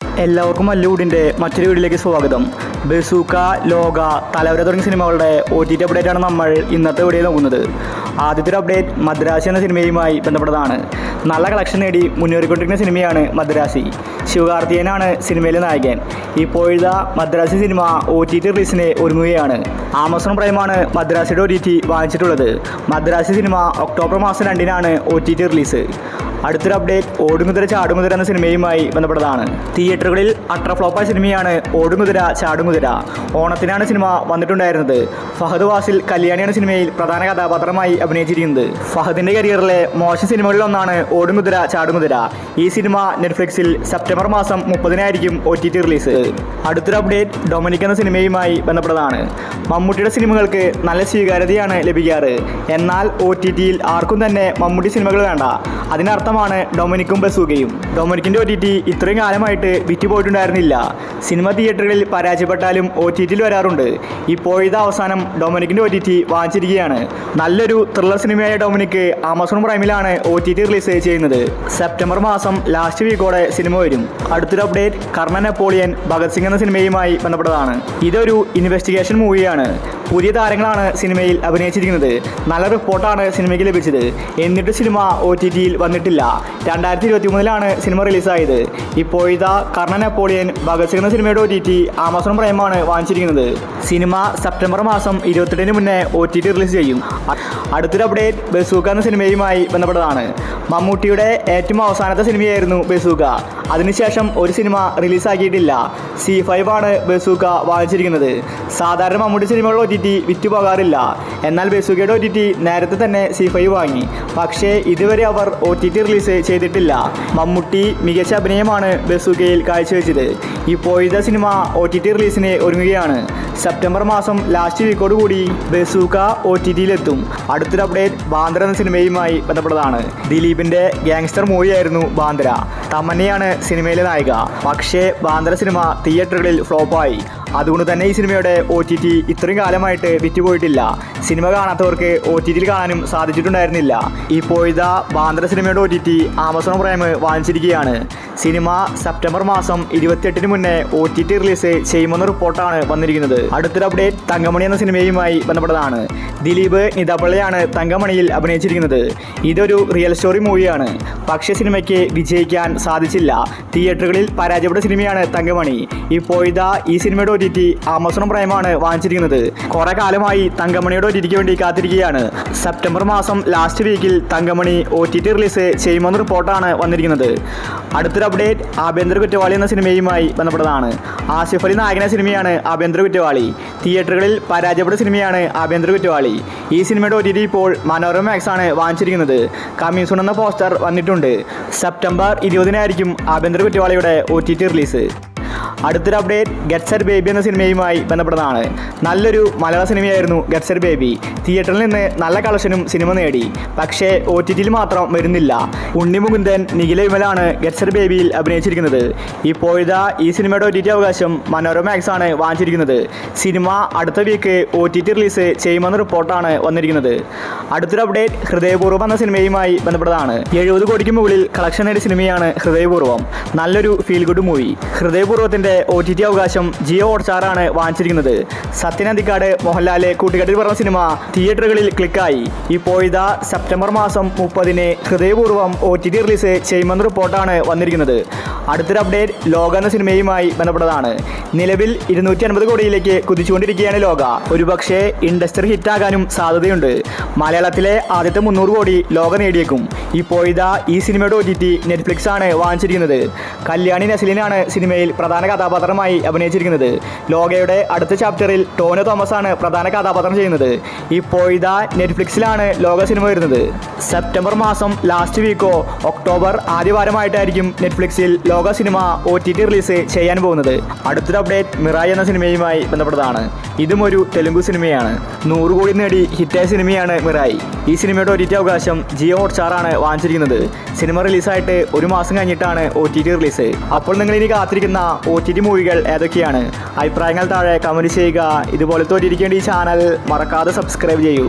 എല്ലാവർക്കും മല്ലൂടിൻ്റെ മറ്റൊരു വീഡിയോയിലേക്ക് സ്വാഗതം. ബസൂക്ക, ലോക, തലവര തുടങ്ങിയ സിനിമകളുടെ OTT അപ്ഡേറ്റാണ് നമ്മൾ ഇന്നത്തെ വീഡിയോയിൽ നോക്കുന്നത്. ആദ്യത്തെ ഒരു അപ്ഡേറ്റ് മദ്രാസി എന്ന സിനിമയുമായി ബന്ധപ്പെട്ടതാണ്. നല്ല കളക്ഷൻ നേടി മുന്നേറിക്കൊണ്ടിരിക്കുന്ന സിനിമയാണ് മദ്രാസി. ശിവകാർത്തികേയനാണ് സിനിമയിലെ നായകൻ. ഇപ്പോഴത്തെ മദ്രാസി സിനിമ OTT റിലീസിന് ഒരുങ്ങുകയാണ്. ആമസോൺ പ്രൈമാണ് മദ്രാസിയുടെ OTT വാങ്ങിച്ചിട്ടുള്ളത്. മദ്രാസി സിനിമ ഒക്ടോബർ മാസം 2-നാണ് OTT റിലീസ്. അടുത്തൊരു അപ്ഡേറ്റ് ഓടുകുതിര ചാടുകുതിര എന്ന സിനിമയുമായി ബന്ധപ്പെട്ടതാണ്. തിയേറ്ററുകളിൽ അട്ര ഫ്ലോപ്പായ സിനിമയാണ് ഓടുകുതിര ചാടുകുതിര. ഓണത്തിനാണ് സിനിമ വന്നിട്ടുണ്ടായിരുന്നത്. ഫഹദ് ഫാസിൽ കല്യാണിയാണ് സിനിമയിൽ പ്രധാന കഥാപാത്രമായി അഭിനയിച്ചിരിക്കുന്നത്. ഫഹദിന്റെ കരിയറിലെ മോശം സിനിമകളിലൊന്നാണ് ഓടുകുതിര ചാടുകുതിര. ഈ സിനിമ നെറ്റ്ഫ്ലിക്സിൽ സെപ്റ്റംബർ മാസം 30-നായിരിക്കും OTT റിലീസ്. അടുത്തൊരു അപ്ഡേറ്റ് ഡൊമിനിക് എന്ന സിനിമയുമായി ബന്ധപ്പെട്ടതാണ്. മമ്മൂട്ടിയുടെ സിനിമകൾക്ക് നല്ല സ്വീകാര്യതയാണ് ലഭിക്കാറ്. എന്നാൽ OTTയിൽ ആർക്കും തന്നെ മമ്മൂട്ടി സിനിമകൾ വേണ്ട. അതിനർത്ഥമാണ് ഡൊമിനിക്കും ബസൂക്കയും. ഡൊമിനിക്കിന്റെ OTT ഇത്രയും കാലമായിട്ട് വിറ്റുപോയിട്ടുണ്ടായിരുന്നില്ല. സിനിമ തിയേറ്ററുകളിൽ പരാജയപ്പെട്ടാലും OTTയിൽ വരാറുണ്ട്. ഇപ്പോഴത്തെ അവസാനം ഡൊമിനിക്കിന്റെ OTT വാങ്ങിച്ചിരിക്കുകയാണ്. നല്ലൊരു ത്രില്ലർ സിനിമയായ ഡൊമിനിക് ആമസോൺ പ്രൈമിലാണ് OTT റിലീസ് ചെയ്യുന്നത്. സെപ്റ്റംബർ മാസം ലാസ്റ്റ് വീക്കോടെ സിനിമ വരും. അടുത്തൊരു അപ്ഡേറ്റ് കർണൻ നെപ്പോളിയൻ ഭഗത് സിംഗ് എന്ന സിനിമയുമായി ബന്ധപ്പെട്ടതാണ്. ഇതൊരു ഇൻവെസ്റ്റിഗേഷൻ മൂവിയാണ്. പുതിയ താരങ്ങളാണ് സിനിമയിൽ അഭിനയിച്ചിരിക്കുന്നത്. നല്ല റിപ്പോർട്ടാണ് സിനിമയ്ക്ക് ലഭിച്ചത്. എന്നിട്ട് സിനിമ OTTയിൽ വന്നിട്ടില്ല. 2023-ലാണ് സിനിമ റിലീസായത്. ഇപ്പോഴത്തെ കർണൻ നെപ്പോളിയൻ ഭഗത് സിംഗ് എന്ന സിനിമയുടെ OTT ആമസോൺ പ്രൈമാണ് വാങ്ങിച്ചിരിക്കുന്നത്. സിനിമ സെപ്റ്റംബർ മാസം 28-ന് മുന്നേ OTT റിലീസ് ചെയ്യും. അടുത്തൊരു അപ്ഡേറ്റ് ബസൂക്ക എന്ന സിനിമയുമായി ബന്ധപ്പെട്ടതാണ്. മമ്മൂട്ടിയുടെ ഏറ്റവും അവസാനത്തെ സിനിമയായിരുന്നു ബസൂക്ക. അതിനുശേഷം ഒരു സിനിമ റിലീസാക്കിയിട്ടില്ല. C5 ആണ് ബസൂക്ക വാങ്ങിച്ചിരിക്കുന്നത്. സാധാരണ മമ്മൂട്ടി സിനിമകളുടെ OTT വിറ്റുപോകാറില്ല. എന്നാൽ ബസൂക്കയുടെ OTT നേരത്തെ തന്നെ C5 വാങ്ങി. പക്ഷേ ഇതുവരെ അവർ OTT റിലീസ് ചെയ്തിട്ടില്ല. മമ്മൂട്ടി മികച്ച അഭിനയമാണ് ബസൂക്കയിൽ കാഴ്ചവെച്ചത്. ഇപ്പോഴത്തെ സിനിമ OTT റിലീസിന് ഒരുങ്ങുകയാണ്. സെപ്റ്റംബർ മാസം ലാസ്റ്റ് വീക്കോടുകൂടി ബസൂക്ക OTTയിലെത്തും. അടുത്തൊരു അപ്ഡേറ്റ് ബാന്ദ്ര എന്ന സിനിമയുമായി ബന്ധപ്പെട്ടതാണ്. ദിലീപിന്റെ ഗാങ്സ്റ്റർ മൂവിയായിരുന്നു ബാന്ദ്ര. തമന്നയാണ് സിനിമയിലെ നായിക. പക്ഷേ ബാന്ദ്ര സിനിമ തിയേറ്ററുകളിൽ ഫ്ലോപ്പായി. അതുകൊണ്ട് തന്നെ ഈ സിനിമയുടെ OTT ഇത്രയും കാലമായിട്ട് വിറ്റുപോയിട്ടില്ല. സിനിമ കാണാത്തവർക്ക് OTTയിൽ കാണാനും സാധിച്ചിട്ടുണ്ടായിരുന്നില്ല. ഇപ്പോഴത്തെ ബാന്ദ്ര സിനിമയുടെ OTT ആമസോൺ പ്രൈം വാങ്ങിച്ചിരിക്കുകയാണ്. സിനിമ സെപ്റ്റംബർ മാസം 28-ന് മുന്നേ OTT റിലീസ് ചെയ്യുമെന്ന റിപ്പോർട്ടാണ് വന്നിരിക്കുന്നത്. അടുത്തൊരു അപ്ഡേറ്റ് തങ്കമണി എന്ന സിനിമയുമായി ബന്ധപ്പെട്ടതാണ്. ദിലീപ് നിതപിള്ളയാണ് തങ്കമണിയിൽ അഭിനയിച്ചിരിക്കുന്നത്. ഇതൊരു റിയൽ സ്റ്റോറി മൂവിയാണ്. പക്ഷേ സിനിമയ്ക്ക് വിജയിക്കാൻ സാധിച്ചില്ല. തിയേറ്ററുകളിൽ പരാജയപ്പെട്ട സിനിമയാണ് തങ്കമണി. ഇപ്പോഴത്തെ ഈ സിനിമയുടെ OTT ആമസോൺ പ്രൈമാണ് വാങ്ങിച്ചിരിക്കുന്നത്. കുറെ കാലമായി തങ്കമണിയുടെ OTTക്ക് വേണ്ടി കാത്തിരിക്കുകയാണ്. സെപ്റ്റംബർ മാസം ലാസ്റ്റ് വീക്കിൽ തങ്കമണി OTT റിലീസ് ചെയ്യുമെന്ന റിപ്പോർട്ടാണ് വന്നിരിക്കുന്നത്. അടുത്തൊരു അപ്ഡേറ്റ് ആഭ്യന്തര കുറ്റവാളി എന്ന സിനിമയുമായി ബന്ധപ്പെട്ടതാണ്. ആസിഫ് അലി നായകന സിനിമയാണ് ആഭ്യന്തര കുറ്റവാളി. തിയേറ്ററുകളിൽ പരാജയപ്പെട്ട സിനിമയാണ് ആഭ്യന്തര കുറ്റവാളി. ഈ സിനിമയുടെ OTT ഇപ്പോൾ മനോരമ മാക്സ് ആണ് വാങ്ങിച്ചിരിക്കുന്നത്. കമ്മിങ് സൂൺ എന്ന പോസ്റ്റർ വന്നിട്ടുണ്ട്. സെപ്റ്റംബർ 20-നായിരിക്കും ആഭ്യന്തര കുറ്റവാളിയുടെ OTT റിലീസ്. അടുത്തൊരു അപ്ഡേറ്റ് ഗെറ്റ് സെറ്റ് ബേബി എന്ന സിനിമയുമായി ബന്ധപ്പെട്ടതാണ്. നല്ലൊരു മലയാള സിനിമയായിരുന്നു ഗെറ്റ് സെറ്റ് ബേബി. തിയേറ്ററിൽ നിന്ന് നല്ല കളക്ഷനും സിനിമ നേടി. പക്ഷേ OTTയിൽ മാത്രം വരുന്നില്ല. Unni Mukundan, Nikhila വിമലാണ് get set ബേബിയിൽ അഭിനയിച്ചിരിക്കുന്നത്. ഇപ്പോഴത്തെ ഈ സിനിമയുടെ OTT അവകാശം മനോരമ മാക്സ് ആണ് വാങ്ങിച്ചിരിക്കുന്നത്. സിനിമ അടുത്ത വീക്ക് OTT റിലീസ് ചെയ്യുമെന്ന റിപ്പോർട്ടാണ് വന്നിരിക്കുന്നത്. അടുത്തൊരു അപ്ഡേറ്റ് ഹൃദയപൂർവ്വം എന്ന സിനിമയുമായി ബന്ധപ്പെട്ടതാണ്. 70 കോടിക്ക് മുകളിൽ കളക്ഷൻ നേടിയ സിനിമയാണ് ഹൃദയപൂർവ്വം. നല്ലൊരു ഫീൽ ഗുഡ് മൂവി. ഹൃദയപൂർവ്വത്തിന്റെ OTT അവകാശം ജിയോ ഹോട്ട്സ്റ്റാറാണ് വാങ്ങിച്ചിരിക്കുന്നത്. സത്യൻ അന്തിക്കാട്, മോഹൻലാല് കൂട്ടുകെട്ടിൽ പറഞ്ഞ സിനിമ തിയേറ്ററുകളിൽ ക്ലിക്കായി. ഇപ്പോഴത്തെ സെപ്റ്റംബർ മാസം 30-ന് ഹൃദയപൂർവ്വം OTT റിലീസ് ചെയ്യുമെന്ന റിപ്പോർട്ടാണ് വന്നിരിക്കുന്നത്. അടുത്തൊരു അപ്ഡേറ്റ് ലോക എന്ന സിനിമയുമായി ബന്ധപ്പെട്ടതാണ്. നിലവിൽ 250 കോടിയിലേക്ക് കുതിച്ചുകൊണ്ടിരിക്കുകയാണ് ലോക. ഒരുപക്ഷെ ഇൻഡസ്ട്രി ഹിറ്റാകാനും സാധ്യതയുണ്ട്. മലയാളത്തിലെ ആദ്യത്തെ 300 കോടി ലോക നേടിയേക്കും. ഇപ്പോഴത്തെ ഈ സിനിമയുടെ OTT നെറ്റ്ഫ്ലിക്സ് ആണ് വാങ്ങിച്ചിരിക്കുന്നത്. കല്യാണി നസ്ലിനാണ് സിനിമയിൽ പ്രധാന കഥാപാത്രമായി അഭിനയിച്ചിരിക്കുന്നത്. ലോകയുടെ അടുത്ത ചാപ്റ്ററിൽ ടോനോ തോമസ് ആണ് പ്രധാന കഥാപാത്രം ചെയ്യുന്നത്. ഇപ്പോഴത്തെ നെറ്റ്ഫ്ലിക്സിലാണ് ലോക സിനിമ വരുന്നത്. സെപ്റ്റംബർ മാസം ലാസ്റ്റ് വീക്കോ ഒക്ടോബർ ആദ്യ വാരമായിട്ടായിരിക്കും നെറ്റ്ഫ്ലിക്സിൽ ലോക സിനിമ OTT റിലീസ് ചെയ്യാൻ പോകുന്നത്. അടുത്തൊരു അപ്ഡേറ്റ് മിറായി എന്ന സിനിമയുമായി ബന്ധപ്പെട്ടതാണ്. ഇതും ഒരു തെലുങ്ക് സിനിമയാണ്. 100 കോടി നേടി ഹിറ്റായ സിനിമയാണ് മിറായി. ഈ സിനിമയുടെ OTT അവകാശം ജിയോ ഹോട്ട്സ്റ്റാറാണ് വാങ്ങിച്ചിരിക്കുന്നത്. സിനിമ റിലീസായിട്ട് ഒരു മാസം കഴിഞ്ഞിട്ടാണ് OTT റിലീസ്. അപ്പോൾ നിങ്ങൾ ഇനി കാത്തിരിക്കുന്ന OTT മൂവികൾ ഏതൊക്കെയാണ്? അഭിപ്രായങ്ങൾ താഴെ കമൻറ്റ് ചെയ്യുക. ഇതുപോലത്തെ OTTക്ക് വേണ്ടി ഈ ചാനൽ മറക്കാതെ സബ്സ്ക്രൈബ് ചെയ്യൂ.